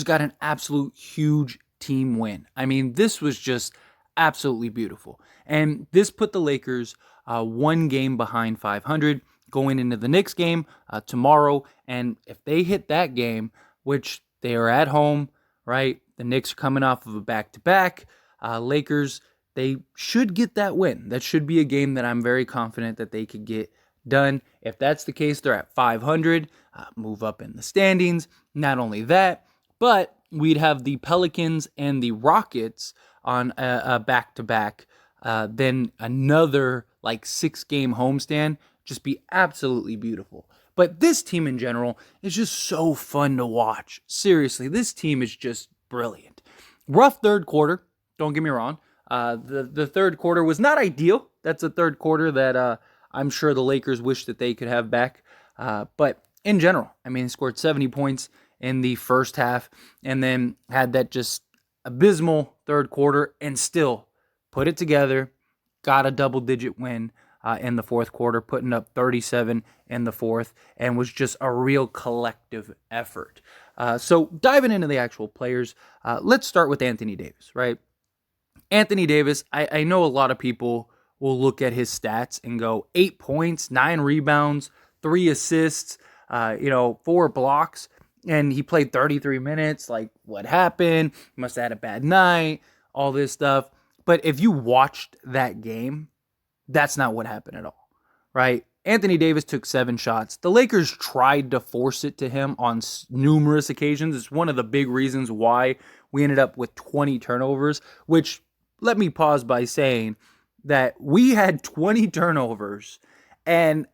got an absolute huge team win. I mean, this was just absolutely beautiful. And this put the Lakers one game behind 500 going into the Knicks game tomorrow. And if they hit that game, which they are at home, right? The Knicks are coming off of a back-to-back. Lakers, they should get that win. That should be a game that I'm very confident that they could get done. If that's the case, they're at 500, move up in the standings. Not only that, but we'd have the Pelicans and the Rockets on a back-to-back. Then another like 6-game homestand. Just be absolutely beautiful. But this team in general is just so fun to watch. Seriously, this team is just brilliant. Rough third quarter, don't get me wrong. The third quarter was not ideal. That's a third quarter that I'm sure the Lakers wish that they could have back. But in general, I mean, scored 70 points in the first half and then had that just abysmal third quarter and still put it together, got a double-digit win in the fourth quarter, putting up 37 in the fourth, and was just a real collective effort. So diving into the actual players, let's start with Anthony Davis, right? Anthony Davis, I know a lot of people will look at his stats and go 8 points, 9 rebounds, 3 assists, 4 blocks, and he played 33 minutes. Like, what happened? He must have had a bad night, all this stuff. But if you watched that game, that's not what happened at all, right? Anthony Davis took 7 shots. The Lakers tried to force it to him on numerous occasions. It's one of the big reasons why we ended up with 20 turnovers, which, let me pause by saying that we had 20 turnovers and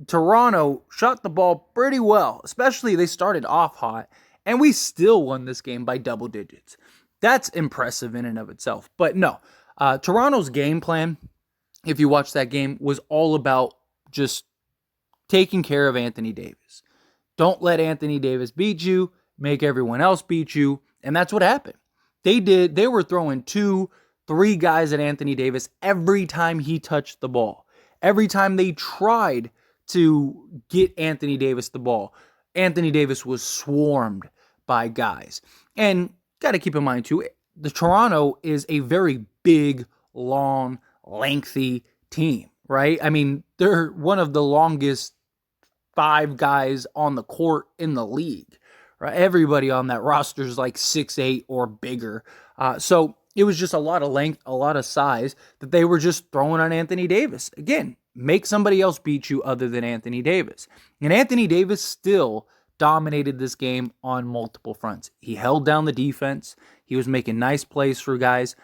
Toronto shot the ball pretty well, especially they started off hot, and we still won this game by double digits. That's impressive in and of itself. But no, Toronto's game plan, if you watch that game, was all about just taking care of Anthony Davis. Don't let Anthony Davis beat you, make everyone else beat you, and that's what happened. They did. They were throwing 2, 3 guys at Anthony Davis every time he touched the ball. Every time they tried to get Anthony Davis the ball, Anthony Davis was swarmed by guys. And got to keep in mind, too, the Toronto is a very big, long, lengthy team, right? I mean, they're one of the longest 5 guys on the court in the league, right? Everybody on that roster is like 6'8" or bigger. So it was just a lot of length, a lot of size that they were just throwing on Anthony Davis. Again, make somebody else beat you other than Anthony Davis. And Anthony Davis still dominated this game on multiple fronts. He held down the defense. He was making nice plays for guys.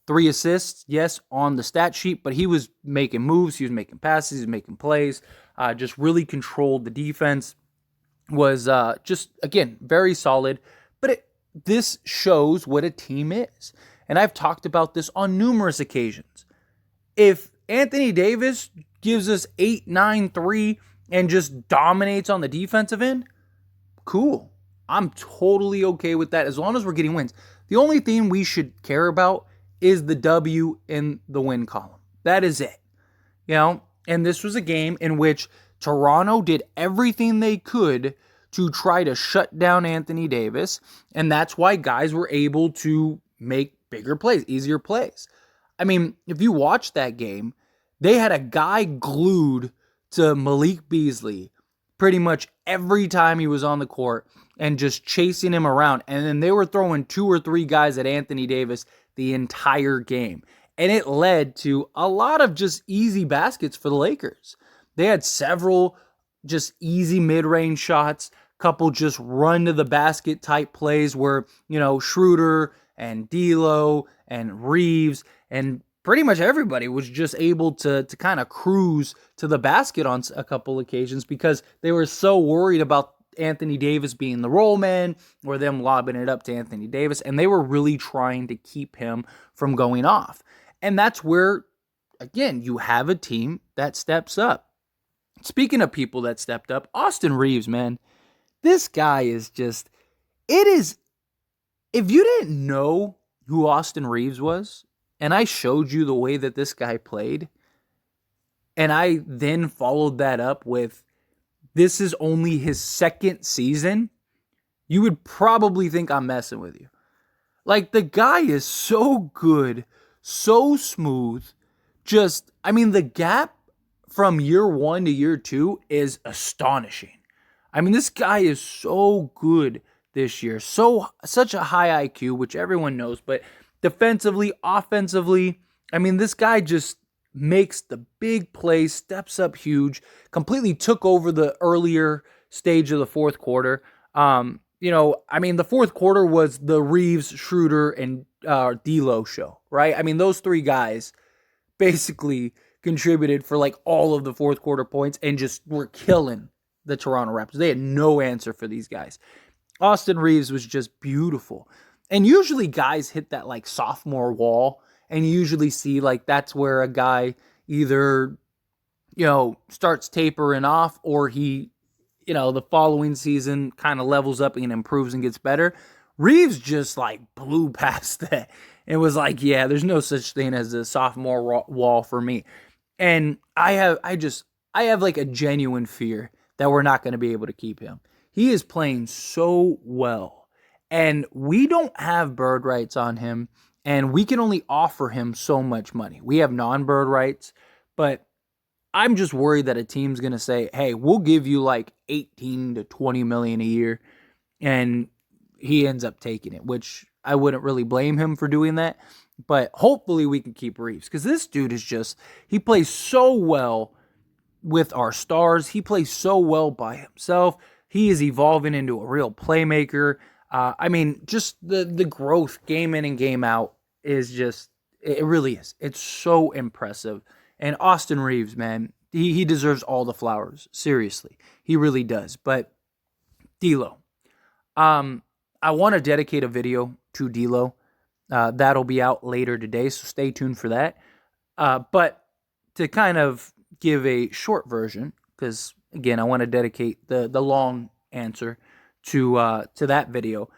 3 assists, yes, on the stat sheet, but he was making moves. He was making passes. He was making plays. Just really controlled the defense. Was just, again, very solid. But this shows what a team is. And I've talked about this on numerous occasions. If Anthony Davis gives us 8, 9, 3 and just dominates on the defensive end, cool. I'm totally okay with that as long as we're getting wins. The only thing we should care about is the W in the win column. That is it. And this was a game in which Toronto did everything they could to try to shut down Anthony Davis, and that's why guys were able to make bigger plays, easier plays. I mean, if you watch that game, they had a guy glued to Malik Beasley pretty much every time he was on the court and just chasing him around. And then they were throwing 2 or 3 guys at Anthony Davis the entire game. And it led to a lot of just easy baskets for the Lakers. They had several just easy mid-range shots, couple just run to the basket type plays where, Schroeder and D'Lo and Reeves and pretty much everybody was just able to kind of cruise to the basket on a couple occasions because they were so worried about Anthony Davis being the roll man or them lobbing it up to Anthony Davis, and they were really trying to keep him from going off. And that's where, again, you have a team that steps up. Speaking of people that stepped up, Austin Reaves, man, this guy is just, if you didn't know who Austin Reaves was, and I showed you the way that this guy played, and I then followed that up with, this is only his second season, you would probably think I'm messing with you. Like, the guy is so good, so smooth. Just, I mean, the gap from year one to year two is astonishing. I mean, this guy is so good this year. Such a high IQ, which everyone knows, but defensively, offensively, I mean, this guy just makes the big plays, steps up huge, completely took over the earlier stage of the fourth quarter. I mean, the fourth quarter was the Reeves, Schroeder, and D'Lo show, right? I mean, those three guys basically contributed for like all of the fourth quarter points and just were killing the Toronto Raptors. They had no answer for these guys. Austin Reaves was just beautiful. And usually guys hit that like sophomore wall, and you usually see like that's where a guy either, starts tapering off, or he, the following season kind of levels up and improves and gets better. Reeves just like blew past that and was like, yeah, there's no such thing as a sophomore wall for me. And I have like a genuine fear that we're not going to be able to keep him. He is playing so well, and we don't have bird rights on him, and we can only offer him so much money. We have non-bird rights, but I'm just worried that a team's going to say, hey, we'll give you like 18 to 20 million a year, and he ends up taking it, which I wouldn't really blame him for doing that. But hopefully we can keep Reeves, because this dude is just, he plays so well with our stars. He plays so well by himself. He is evolving into a real playmaker. I mean, just the growth game in and game out is just, it really is. It's so impressive. And Austin Reaves, man, he deserves all the flowers. Seriously. He really does. But D'Lo. I want to dedicate a video to D'Lo. That'll be out later today, so stay tuned for that. But to kind of give a short version, because again, I want to dedicate the long answer to that video.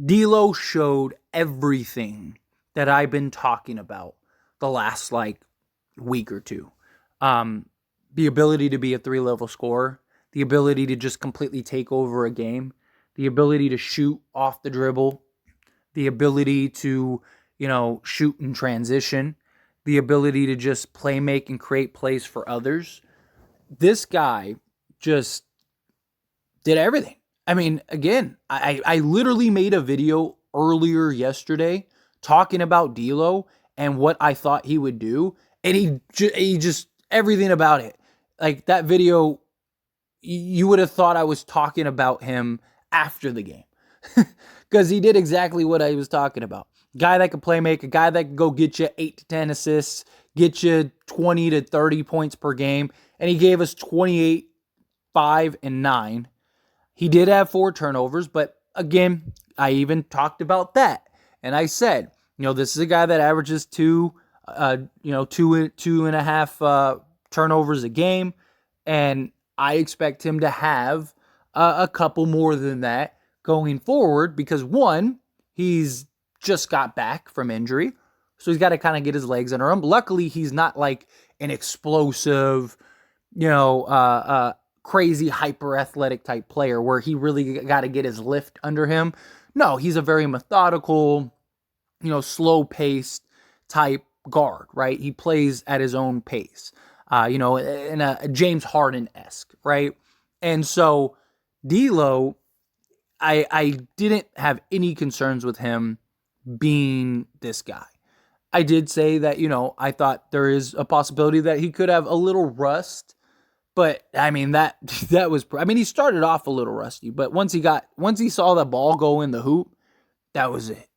D'Lo showed everything that I've been talking about the last like week or two. The ability to be a 3-level scorer, the ability to just completely take over a game, the ability to shoot off the dribble, the ability to, shoot in transition, the ability to just play make and create plays for others. This guy just did everything. I mean, again, I literally made a video earlier yesterday talking about D'Lo and what I thought he would do, and he just everything about it. Like, that video, you would have thought I was talking about him after the game, because he did exactly what I was talking about. Guy that could play make, a guy that could go get you 8 to 10 assists, get you 20 to 30 points per game, and he gave us 28, 5, and 9. He did have 4 turnovers, but again, I even talked about that. And I said, this is a guy that averages 2.5 turnovers a game, and I expect him to have a couple more than that going forward, because one, he's just got back from injury, so he's got to kind of get his legs under him. Luckily, he's not like an explosive, crazy hyper athletic type player where he really got to get his lift under him. No, he's a very methodical, slow paced type guard, right? He plays at his own pace, in a James Harden-esque, right? And so D'Lo, I didn't have any concerns with him being this guy. I did say that, I thought there is a possibility that he could have a little rust, but I mean, that was, he started off a little rusty, but once he saw the ball go in the hoop, that was it,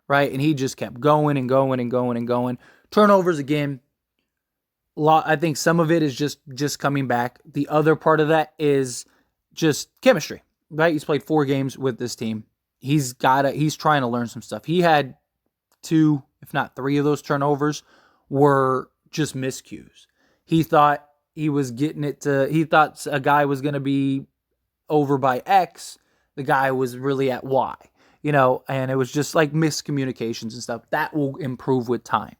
right? And he just kept going and going and going and going. Turnovers again, I think some of it is just coming back. The other part of that is just chemistry, right? He's played 4 games with this team. He's trying to learn some stuff. He had 2, if not 3 of those turnovers were just miscues. He thought he thought a guy was going to be over by X. The guy was really at Y, and it was just like miscommunications and stuff. That will improve with time.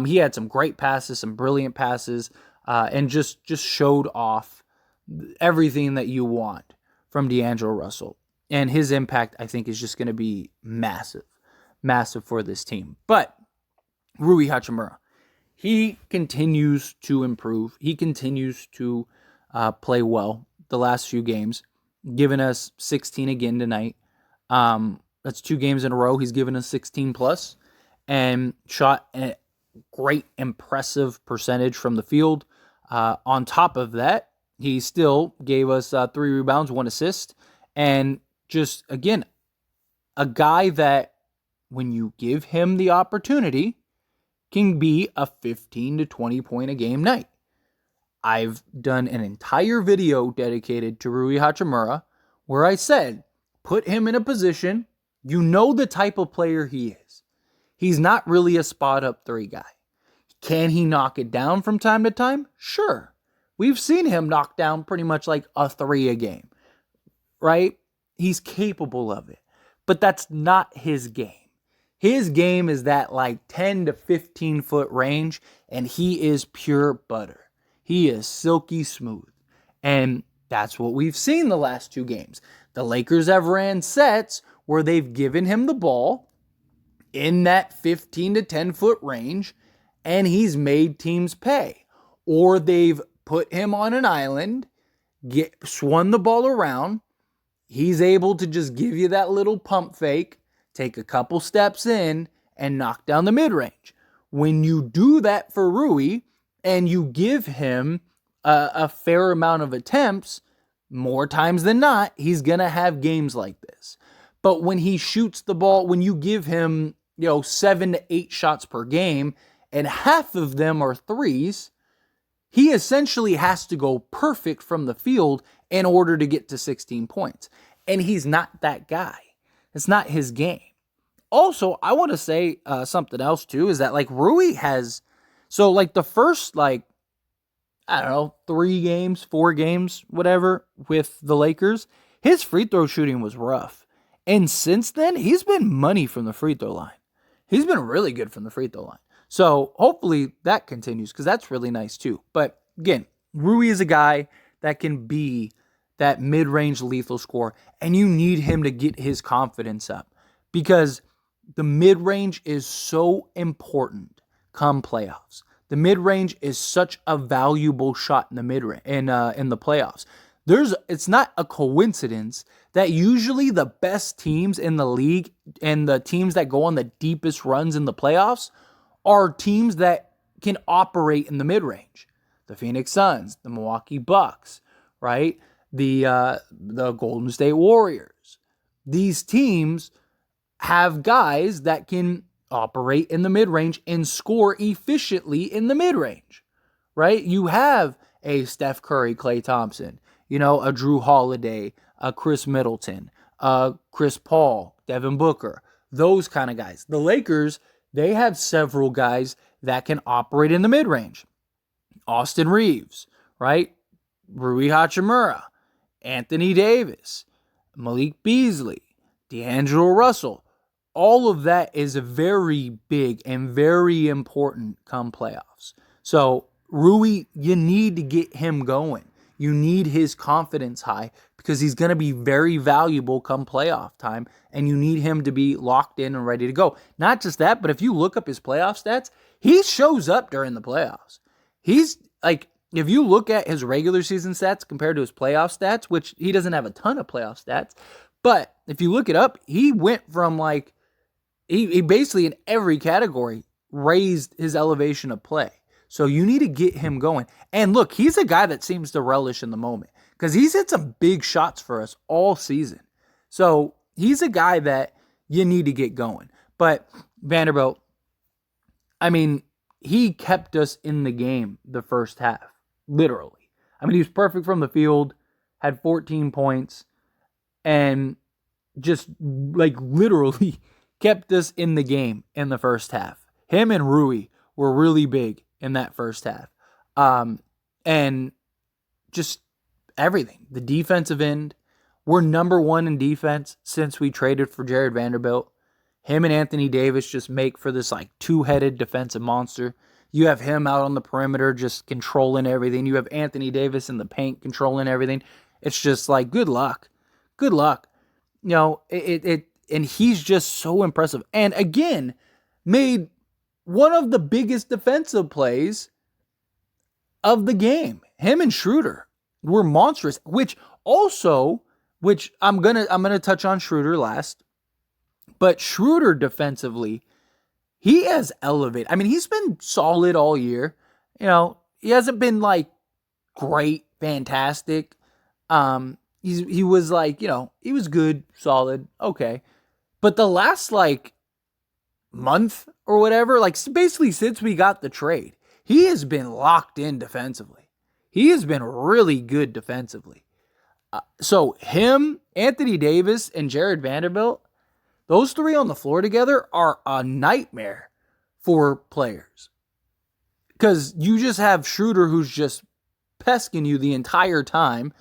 He had some great passes, some brilliant passes, and just showed off everything that you want from DAngelo Russell. And his impact, I think, is just going to be massive, massive for this team. But Rui Hachimura, he continues to improve. He continues to play well the last few games, giving us 16 again tonight. That's 2 games in a row. He's given us 16 plus and shot a great, impressive percentage from the field. On top of that, he still gave us 3 rebounds, 1 assist, and just, again, a guy that when you give him the opportunity can be a 15 to 20 point a game night. I've done an entire video dedicated to Rui Hachimura where I said, put him in a position, you know the type of player he is. He's not really a spot-up 3 guy. Can he knock it down from time to time? Sure. We've seen him knock down pretty much like a 3 a game, right? He's capable of it. But that's not his game. His game is that like 10 to 15 foot range, and he is pure butter. He is silky smooth. And that's what we've seen the last 2 games. The Lakers have ran sets where they've given him the ball in that 15 to 10 foot range, and he's made teams pay. Or they've put him on an island, swung the ball around. He's able to just give you that little pump fake, take a couple steps in, and knock down the mid-range. When you do that for Rui, and you give him a fair amount of attempts, more times than not, he's going to have games like this. But when he shoots the ball, when you give him, 7 to 8 shots per game, and half of them are threes, he essentially has to go perfect from the field in order to get to 16 points. And he's not that guy. It's not his game. Also, I want to say something else too, is that like Rui has, so like the first 3 games, 4 games, whatever, with the Lakers, his free throw shooting was rough. And since then, he's been money from the free throw line. He's been really good from the free throw line. So hopefully that continues, because that's really nice too. But again, Rui is a guy that can be that mid-range lethal scorer, and you need him to get his confidence up, because the mid-range is so important come playoffs. The mid-range is such a valuable shot in the mid-range in the playoffs. It's not a coincidence that usually the best teams in the league and the teams that go on the deepest runs in the playoffs are teams that can operate in the mid-range. The Phoenix Suns, the Milwaukee Bucks, right? The Golden State Warriors. These teams have guys that can operate in the mid-range and score efficiently in the mid-range, right? You have a Steph Curry, Klay Thompson, a Drew Holiday, a Chris Middleton, Chris Paul, Devin Booker, those kind of guys. The Lakers, they have several guys that can operate in the mid-range. Austin Reaves, right? Rui Hachimura, Anthony Davis, Malik Beasley, DAngelo Russell. All of that is very big and very important come playoffs. So Rui, you need to get him going. You need his confidence high, because he's going to be very valuable come playoff time, and you need him to be locked in and ready to go. Not just that, but if you look up his playoff stats, he shows up during the playoffs. He's like, if you look at his regular season stats compared to his playoff stats, which he doesn't have a ton of playoff stats, but if you look it up, he went from like, he basically in every category raised his elevation of play. So you need to get him going. And look, he's a guy that seems to relish in the moment, because he's hit some big shots for us all season. So he's a guy that you need to get going. But Vanderbilt, I mean, he kept us in the game the first half, literally. I mean, he was perfect from the field, had 14 points, and just like literally kept us in the game in the first half. Him and Rui were really big in that first half. And just everything. The defensive end, we're number 1 in defense since we traded for Jared Vanderbilt. Him and Anthony Davis just make for this like 2-headed defensive monster. You have him out on the perimeter just controlling everything. You have Anthony Davis in the paint controlling everything. It's just like, good luck. Good luck. and he's just so impressive. And again, made one of the biggest defensive plays of the game. Him and Schroeder were monstrous, which I'm gonna touch on Schroeder last, but Schroeder defensively, he has elevated. I mean, he's been solid all year. He hasn't been like great, fantastic. He was like, he was good, solid, okay. But the last like month or whatever, like basically since we got the trade, he has been locked in defensively. He has been really good defensively. So him, Anthony Davis, and Jared Vanderbilt, those three on the floor together are a nightmare for players. Because you just have Schroeder who's just pesking you the entire time,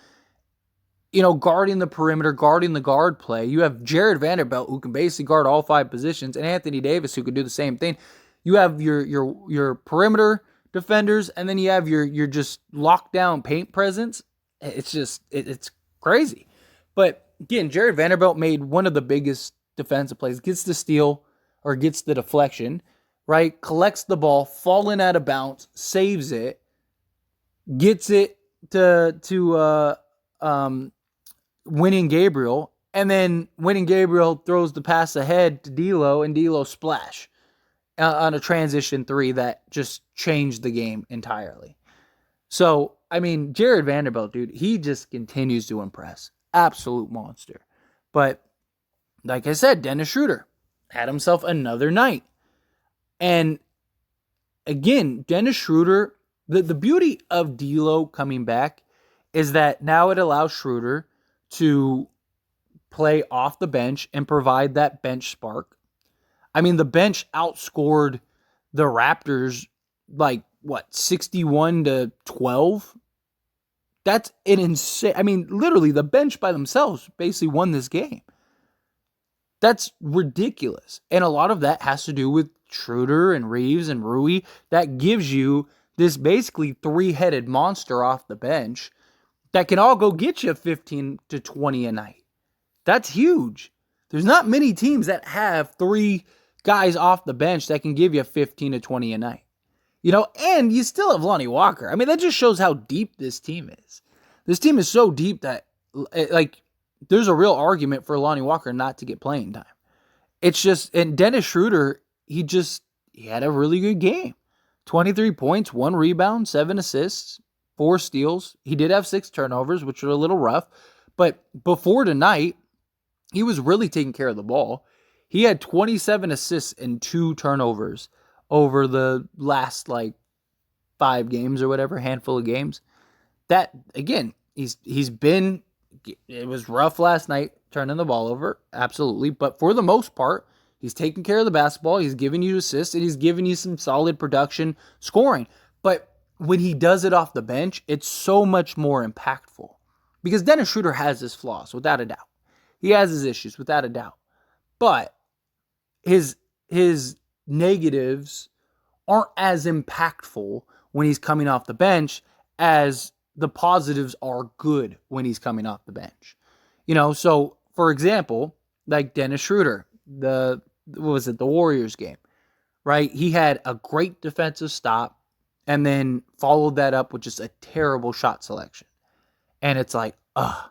guarding the perimeter, guarding the guard play. You have Jared Vanderbilt who can basically guard all five positions, and Anthony Davis who can do the same thing. You have your perimeter defenders, and then you have your just locked down paint presence. It's crazy. But again, Jared Vanderbilt made one of the biggest defensive plays, gets the steal or gets the deflection, right? Collects the ball, falling out of bounds, saves it, gets it to Winning Gabriel, and then Winning Gabriel throws the pass ahead to D'Lo, and D'Lo splash on a transition three that just changed the game entirely. So, I mean, Jared Vanderbilt, dude, he just continues to impress. Absolute monster. But like I said, Dennis Schroeder had himself another night. And again, Dennis Schroeder, the beauty of D'Lo coming back is that now it allows Schroeder to play off the bench and provide that bench spark. I mean, the bench outscored the Raptors like 61-12. That's an insane. I mean, literally, the bench by themselves basically won this game. That's ridiculous. And a lot of that has to do with Schroeder and Reeves and Rui. That gives you this basically three-headed monster off the bench that can all go get you 15 to 20 a night. That's huge. There's not many teams that have three guys off the bench that can give you 15 to 20 a night. And you still have Lonnie Walker. I mean, that just shows how deep this team is. This team is so deep that, like, there's a real argument for Lonnie Walker not to get playing time. It's just, and Dennis Schroeder, he had a really good game. 23 points, 1 rebound, 7 assists, 4 steals. He did have 6 turnovers, which were a little rough. But before tonight, he was really taking care of the ball. He had 27 assists and 2 turnovers over the last, 5 games or whatever, handful of games. That, again, it was rough last night, turning the ball over, absolutely. But for the most part, he's taking care of the basketball. He's giving you assists, and he's giving you some solid production scoring. But when he does it off the bench, it's so much more impactful. Because Dennis Schroeder has his flaws, without a doubt. He has his issues, without a doubt. But his negatives aren't as impactful when he's coming off the bench as the positives are good when he's coming off the bench. So, for example, like Dennis Schroeder, the Warriors game, right? He had a great defensive stop and then followed that up with just a terrible shot selection. And it's like, ugh.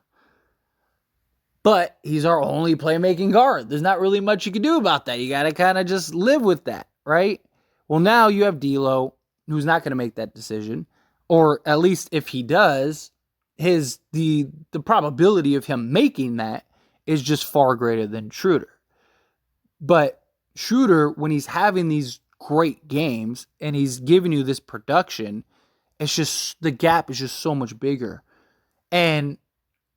But he's our only playmaking guard. There's not really much you can do about that. You got to kind of just live with that, right? Well, now you have D'Lo, who's not going to make that decision. Or at least if he does, the probability of him making that is just far greater than Schroeder. But Schroeder, when he's having these great games and he's giving you this production, it's just, the gap is just so much bigger. And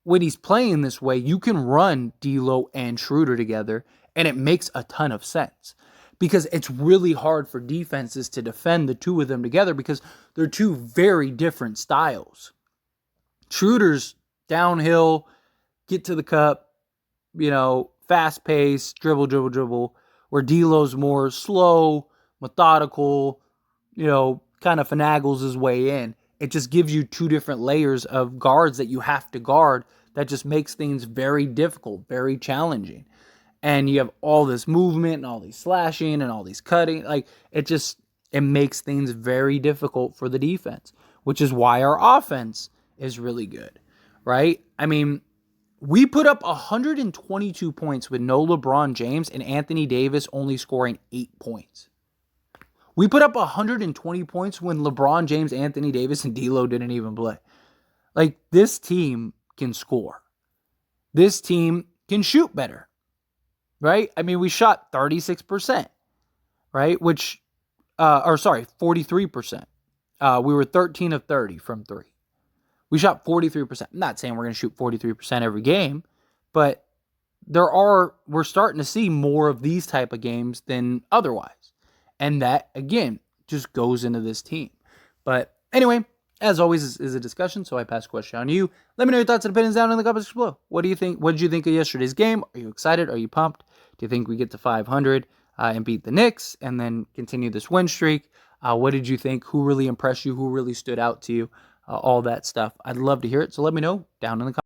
when he's playing this way, you can run D'Lo and Schroeder together, and it makes a ton of sense. Because it's really hard for defenses to defend the two of them together because they're two very different styles. Schroeder's downhill, get to the cup, fast pace, dribble, where D'Lo's more slow, methodical, kind of finagles his way in. It just gives you two different layers of guards that you have to guard that just makes things very difficult, very challenging. And you have all this movement and all these slashing and all these cutting. Like, it makes things very difficult for the defense, which is why our offense is really good, right? I mean, we put up 122 points with no LeBron James and Anthony Davis only scoring 8 points. We put up 120 points when LeBron James, Anthony Davis, and D'Lo didn't even play. Like, this team can score. This team can shoot better, right? I mean, we shot 36%, right? 43%. We were 13 of 30 from three. We shot 43%. I'm not saying we're going to shoot 43% every game, but we're starting to see more of these type of games than otherwise. And that, again, just goes into this team. But anyway, as always, is a discussion, so I pass the question on to you. Let me know your thoughts and opinions down in the comments below. What do you think? What did you think of yesterday's game? Are you excited? Are you pumped? Do you think we get to 500 and beat the Knicks and then continue this win streak? What did you think? Who really impressed you? Who really stood out to you? All that stuff. I'd love to hear it, so let me know down in the comments.